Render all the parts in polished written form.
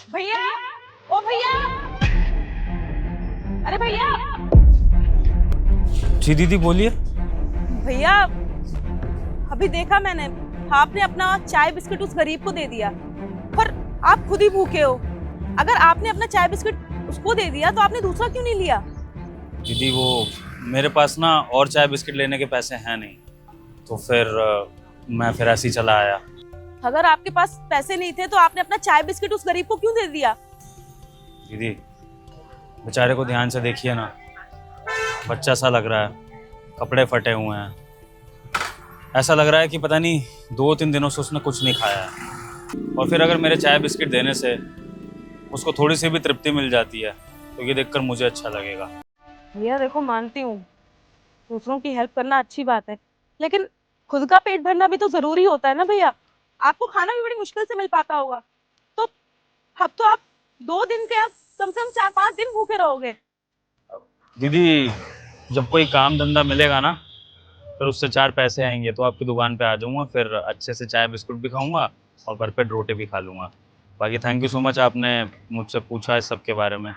भैया, ओ भैया, अरे भैया। जी दीदी बोलिए। भैया, अभी देखा मैंने, आपने अपना चाय बिस्किट उस गरीब को दे दिया, पर आप खुद ही भूखे हो। अगर आपने अपना चाय बिस्किट उसको दे दिया तो आपने दूसरा क्यों नहीं लिया? दीदी वो मेरे पास ना और चाय बिस्किट लेने के पैसे हैं नहीं, तो फिर मैं फिर ऐसे ही चला आया। अगर आपके पास पैसे नहीं थे तो आपने अपना चाय बिस्किट उस गरीब को क्यों दे दिया? दीदी बेचारे को ध्यान से देखिए ना, बच्चा सा लग रहा है, कपड़े फटे हुए हैं, ऐसा लग रहा है कि पता नहीं 2-3 दिनों से उसने कुछ नहीं खाया है। और फिर अगर मेरे चाय बिस्किट देने से उसको थोड़ी सी भी तृप्ति मिल जाती है तो ये देखकर मुझे अच्छा लगेगा। भैया देखो, मानती हूँ दूसरों की हेल्प करना अच्छी बात है, लेकिन खुद का पेट भरना भी तो जरूरी होता है ना भैया। आपको खाना भी बड़ी मुश्किल से मिल पाता होगा, तो अब तो आप 2 दिन के, आप कम से कम 4-5 दिन भूखे रहोगे। दीदी जब कोई काम धंधा मिलेगा ना, फिर उससे 4 पैसे आएंगे तो आपकी दुकान पे आ जाऊंगा, फिर अच्छे से चाय बिस्कुट भी खाऊंगा और भरपेट रोटी भी खा लूंगा। बाकी थैंक यू सो मच, आपने मुझसे पूछा इस सब के बारे में।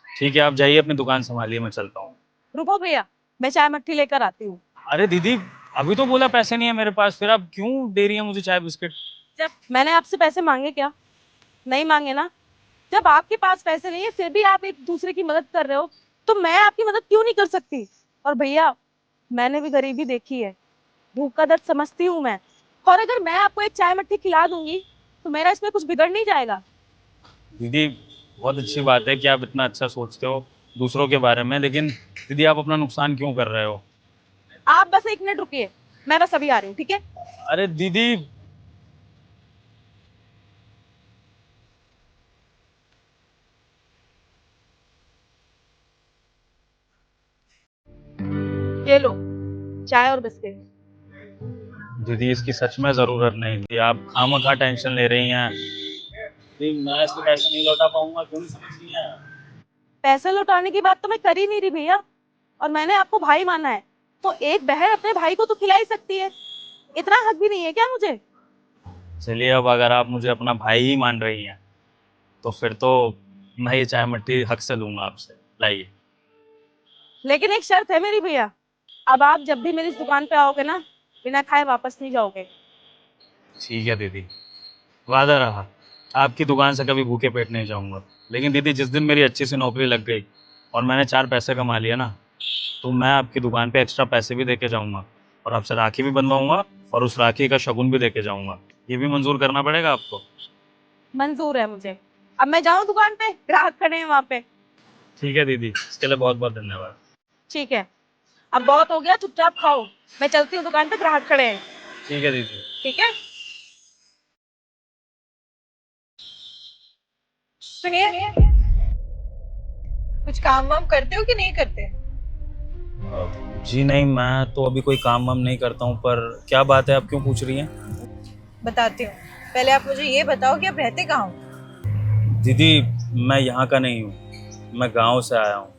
ठीक है, आप जाइए अपनी दुकान संभालिए, मैं चलता हूँ। रुको भैया, मैं चाय मट्ठी लेकर आती हूँ। अरे दीदी अभी तो बोला पैसे नहीं है मेरे पास, फिर आप क्यों दे रही हैं मुझे चाय बिस्किट? जब मैंने आपसे पैसे मांगे क्या? नहीं मांगे ना। जब आपके पास पैसे नहीं है फिर भी आप एक दूसरे की मदद कर रहे हो, तो मैं आपकी मदद क्यों नहीं कर सकती? और भैया, मैंने भी गरीबी देखी है, भूख का दर्द समझती हूँ मैं। और अगर मैं आपको एक चाय मट्ठी खिला दूंगी तो मेरा इसमें कुछ बिगड़ नहीं जाएगा। दीदी बहुत अच्छी बात है कि आप इतना अच्छा सोचते हो दूसरों के बारे में, लेकिन दीदी आप अपना नुकसान क्यों कर रहे हो? आप बस 1 मिनट रुकिए, मैं बस अभी आ रही हूँ, ठीक है? अरे दीदी। ये लो, चाय और बिस्किट। दीदी इसकी सच में ज़रूरत नहीं थी, आप खामखा टेंशन ले रही हैं। नहीं, मैं इसके पैसे नहीं लौटा पाऊंगा, क्यों नहीं समझ रही हैं? पैसे लौटाने की बात तो मैं कर ही नहीं रही भैया, और मैंने आपको भाई माना है, तो एक बहन अपने भाई को तो खिला ही सकती है। इतना हक भी नहीं है क्या मुझे? चलिए, अब अगर आप मुझे अपना भाई ही मान रही हैं तो फिर तो मैं ये चाय मट्टी हक से लूंगा आपसे। लाइए। लेकिन एक शर्त है मेरी भैया, अब आप जब भी मेरी इस दुकान पे आओगे ना, बिना खाए वापस नहीं जाओगे। ठीक है दीदी, वादा रहा, आपकी दुकान से कभी भूखे पेट नहीं जाऊंगा। लेकिन दीदी जिस दिन मेरी अच्छी सी नौकरी लग गई और मैंने 4 पैसे कमा लिए ना, तो मैं आपकी दुकान पे एक्स्ट्रा पैसे भी देके जाऊंगा और आपसे राखी भी बनवाऊंगा और उस राखी का शगुन भी देके जाऊंगा। ये भी मंजूर करना पड़ेगा आपको। मंजूर है मुझे। अब मैं जाऊं दुकान पे, ग्राहक खड़े हैं वहां पे। ठीक है दीदी, इसके लिए बहुत बहुत धन्यवाद। ठीक है, अब बहुत हो गया, चुपचाप खाओ। मैं चलती हूँ, दुकान पे ग्राहक खड़े हैं। ठीक है दीदी। ठीक है, सुनिए, कुछ काम वाम करते हो कि नहीं करते? जी नहीं, मैं तो अभी कोई काम वाम नहीं करता हूँ, पर क्या बात है, आप क्यों पूछ रही हैं? बताती हूँ। पहले आप मुझे ये बताओ कि आप रहते कहाँ हो? दीदी मैं यहाँ का नहीं हूँ, मैं गांव से आया हूँ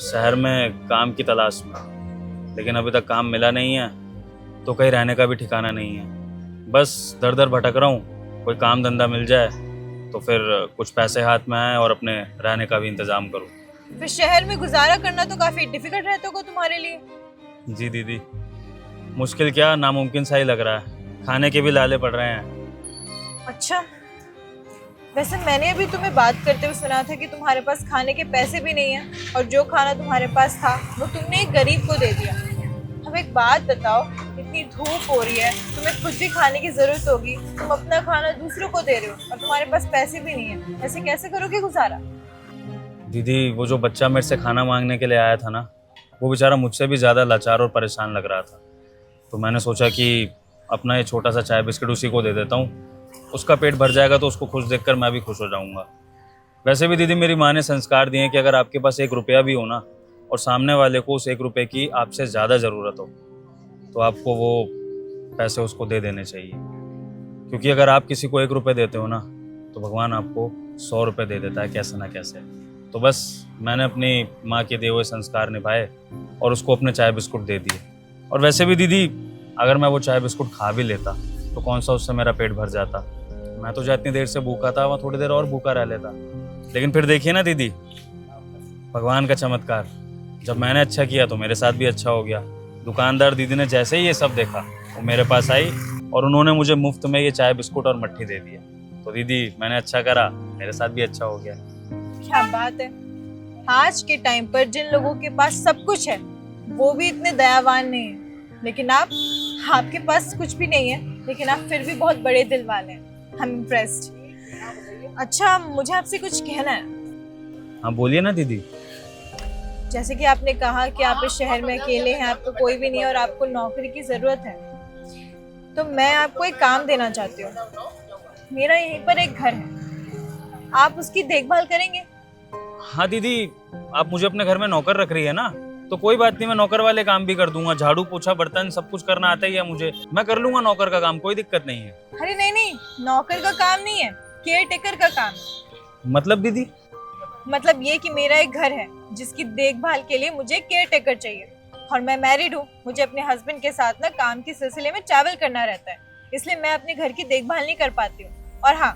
शहर में काम की तलाश में, लेकिन अभी तक काम मिला नहीं है, तो कहीं रहने का भी ठिकाना नहीं है। बस दर दर भटक रहा हूँ, कोई काम धंधा मिल जाए तो फिर कुछ पैसे हाथ में आए और अपने रहने का भी इंतज़ाम करूँ। फिर शहर में गुजारा करना तो काफी डिफिकल्ट रहता होगा तुम्हारे लिए। जी दीदी, मुश्किल क्या, नामुमकिन सा ही लग रहा है, खाने के भी लाले पड़ रहे हैं। अच्छा, वैसे मैंने अभी तुम्हें बात करते हुए सुना था कि तुम्हारे पास खाने के पैसे भी नहीं है और जो खाना तुम्हारे पास था वो तुमने एक गरीब को दे दिया। अब एक बात बताओ, इतनी धूप हो रही है, तुम्हें खुद भी खाने की जरूरत होगी, तुम अपना खाना दूसरों को दे रहे हो और तुम्हारे पास पैसे भी नहीं है, ऐसे कैसे करोगे गुजारा? दीदी वो जो बच्चा मेरे से खाना मांगने के लिए आया था ना, वो बेचारा मुझसे भी ज़्यादा लाचार और परेशान लग रहा था, तो मैंने सोचा कि अपना ये छोटा सा चाय बिस्किट उसी को दे देता हूँ, उसका पेट भर जाएगा तो उसको खुश देखकर मैं भी खुश हो जाऊँगा। वैसे भी दीदी मेरी माँ ने संस्कार दिए हैं कि अगर आपके पास 1 रुपया भी हो ना और सामने वाले को उस 1 रुपये की आपसे ज़्यादा ज़रूरत हो, तो आपको वो पैसे उसको दे देने चाहिए, क्योंकि अगर आप किसी को 1 रुपये देते हो ना, तो भगवान आपको 100 रुपये दे देता है कैसे ना कैसे। तो बस मैंने अपनी माँ के दिए हुए संस्कार निभाए और उसको अपने चाय बिस्कुट दे दिए। और वैसे भी दीदी अगर मैं वो चाय बिस्कुट खा भी लेता तो कौन सा उससे मेरा पेट भर जाता, मैं तो जहाँ इतनी देर से भूखा था वहाँ थोड़ी देर और भूखा रह लेता। लेकिन फिर देखिए ना दीदी, भगवान का चमत्कार, जब मैंने अच्छा किया तो मेरे साथ भी अच्छा हो गया। दुकानदार दीदी ने जैसे ही ये सब देखा वो मेरे पास आई और उन्होंने मुझे मुफ्त में ये चाय बिस्कुट और मट्ठी दे दिया। तो दीदी मैंने अच्छा करा, मेरे साथ भी अच्छा हो गया। क्या बात है। आज के टाइम पर जिन लोगों के पास सब कुछ है वो भी इतने दयावान नहीं है, लेकिन आपके पास कुछ भी नहीं है लेकिन आप फिर भी बहुत बड़े दिल वाले हैं। I am impressed. अच्छा, मुझे आपसे कुछ कहना है। हाँ बोलिए ना दीदी। जैसे कि आपने कहा कि आप इस शहर में अकेले हैं, आपको कोई भी नहीं है और आपको नौकरी की जरूरत है, तो मैं आपको एक काम देना चाहती हूँ। मेरा यहीं पर एक घर है, आप उसकी देखभाल करेंगे? हाँ दीदी, आप मुझे अपने घर में नौकर रख रही है ना, तो कोई बात नहीं, मैं नौकर वाले काम भी कर दूंगा। झाड़ू पोछा बर्तन सब कुछ करना आता ही है मुझे, मैं कर लूंगा नौकर का काम, कोई दिक्कत नहीं है। अरे नहीं नहीं, नौकर का काम नहीं है, केयर टेकर का काम है। मतलब दीदी? मतलब ये कि मेरा एक घर है जिसकी देखभाल के लिए मुझे केयर टेकर चाहिए, और मैं मैरिड हूँ। मुझे अपने हस्बैंड के साथ ना काम के सिलसिले में ट्रैवल करना रहता है, इसलिए मैं अपने घर की देखभाल नहीं कर पाती हूँ। और हाँ,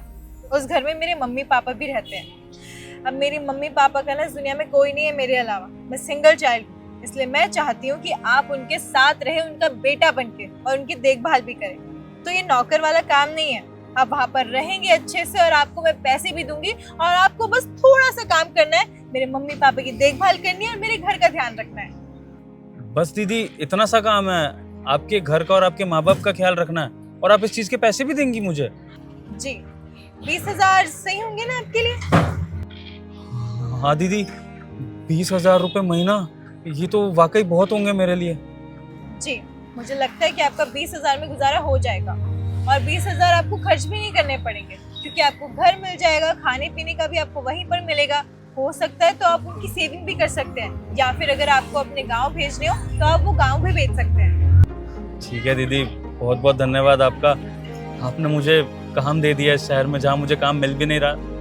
उस घर में मेरे मम्मी पापा भी रहते हैं। अब मेरी मम्मी पापा का ना इस दुनिया में कोई नहीं है मेरे अलावा, मैं सिंगल चाइल्ड हूँ, इसलिए मैं चाहती हूँ कि आप उनके साथ रहे, उनका बेटा बनके, और उनकी देखभाल भी करें। तो ये नौकर वाला काम नहीं है, आप वहाँ पर रहेंगे अच्छे से और आपको मैं पैसे भी दूंगी, और आपको बस थोड़ा सा काम करना है, मेरे मम्मी पापा की देखभाल करनी है और मेरे घर का ध्यान रखना है। बस दीदी इतना सा काम है, आपके घर का और आपके माँ बाप का ख्याल रखना है, और आप इस चीज के पैसे भी देंगी मुझे? जी, 20,000 सही होंगे ना आपके लिए? हाँ दीदी, 20,000 रुपये महीना, ये तो वाकई बहुत होंगे मेरे लिए। जी, मुझे लगता है कि आपका 20,000 में गुजारा हो जाएगा, और 20,000 आपको खर्च भी नहीं करने पड़ेंगे, क्योंकि आपको घर मिल जाएगा, खाने पीने का भी आपको वहीं पर मिलेगा। हो सकता है तो आप उनकी सेविंग भी कर सकते हैं, या फिर अगर आपको अपने गांव भेजने हो तो आप वो गांव भी भेज सकते हैं। ठीक है दीदी, बहुत बहुत धन्यवाद आपका। आपने मुझे काम दे दिया इस शहर में जहाँ मुझे काम मिल भी नहीं रहा।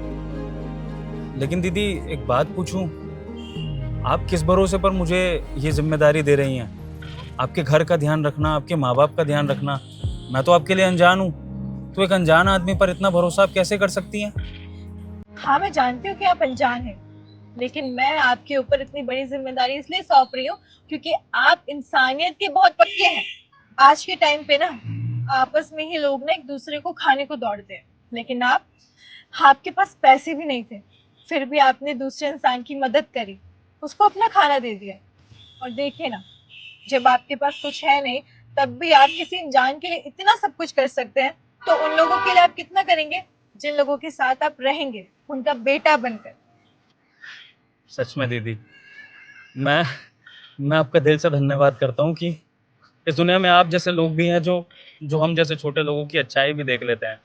लेकिन दीदी एक बात पूछूं, आप किस भरोसे पर मुझे ये जिम्मेदारी दे रही हैं? आपके घर का ध्यान रखना, आपके माँ बाप का ध्यान रखना, मैं तो आपके लिए अनजान हूँ, तो एक अनजान आदमी पर इतना भरोसा आप कैसे कर सकती हैं? हाँ, मैं जानती हूँ कि आप अनजान हैं, लेकिन मैं आपके ऊपर इतनी बड़ी जिम्मेदारी इसलिए सौंप रही हूँ क्योंकि आप इंसानियत के बहुत पक्के हैं। आज के टाइम पे ना आपस में ही लोग ना एक दूसरे को खाने को दौड़ते हैं, लेकिन आपके पास पैसे भी नहीं थे, फिर भी आपने दूसरे इंसान की मदद करी, उसको अपना खाना दे दिया। और देखिए ना, जब आपके पास कुछ है नहीं तब भी आप किसी इंसान के लिए इतना सब कुछ कर सकते हैं, तो उन लोगों के लिए आप कितना करेंगे जिन लोगों के साथ आप रहेंगे उनका बेटा बनकर। सच में दीदी, मैं मैं आपका दिल से धन्यवाद करता हूँ कि इस दुनिया में आप जैसे लोग भी हैं जो जो हम जैसे छोटे लोगों की अच्छाई भी देख लेते हैं।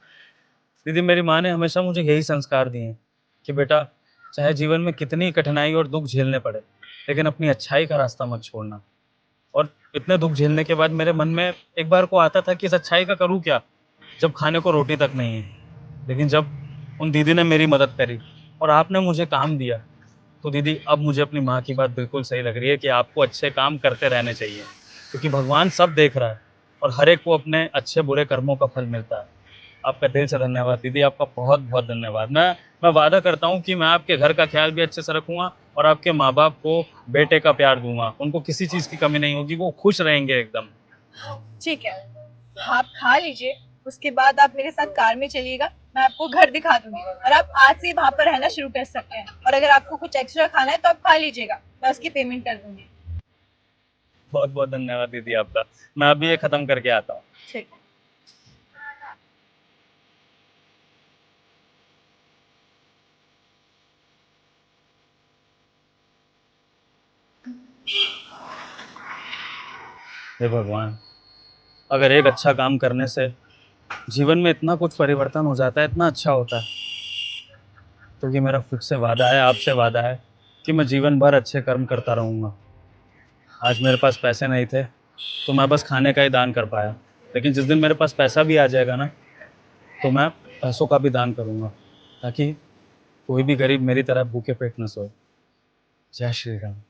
दीदी मेरी माँ ने हमेशा मुझे यही संस्कार दिए हैं कि बेटा, चाहे जीवन में कितनी कठिनाई और दुख झेलने पड़े, लेकिन अपनी अच्छाई का रास्ता मत छोड़ना। और इतने दुख झेलने के बाद मेरे मन में एक बार को आता था कि इस अच्छाई का करूँ क्या, जब खाने को रोटी तक नहीं है। लेकिन जब उन दीदी ने मेरी मदद करी और आपने मुझे काम दिया, तो दीदी अब मुझे अपनी माँ की बात बिल्कुल सही लग रही है कि आपको अच्छे काम करते रहने चाहिए, क्योंकि भगवान सब देख रहा है और हर एक को अपने अच्छे बुरे कर्मों का फल मिलता है। आपका दिल से धन्यवाद दीदी, आपका बहुत बहुत धन्यवाद। मैं वादा करता हूँ कि मैं आपके घर का ख्याल भी अच्छे से रखूँगा और आपके माँ बाप को बेटे का प्यार दूंगा, उनको किसी चीज़ की कमी नहीं होगी, वो खुश रहेंगे एकदम। ठीक है, आप खा लीजिए, उसके बाद आप मेरे साथ कार में चलिएगा, मैं आपको घर दिखा दूंगी, और आप आज से वहां पर रहना शुरू कर सकते हैं। और अगर आपको कुछ एक्स्ट्रा खाना है तो आप खा लीजिएगा, मैं उसकी पेमेंट कर दूंगी। बहुत बहुत धन्यवाद दीदी आपका, मैं अभी ये खत्म करके आता हूँ। ठीक है। हे भगवान, अगर एक अच्छा काम करने से जीवन में इतना कुछ परिवर्तन हो जाता है, इतना अच्छा होता है, तो ये मेरा खुद से वादा है, आपसे वादा है कि मैं जीवन भर अच्छे कर्म करता रहूँगा। आज मेरे पास पैसे नहीं थे तो मैं बस खाने का ही दान कर पाया, लेकिन जिस दिन मेरे पास पैसा भी आ जाएगा ना, तो मैं पैसों का भी दान करूँगा, ताकि कोई भी गरीब मेरी तरह भूखे पेट न सोए। जय श्री राम।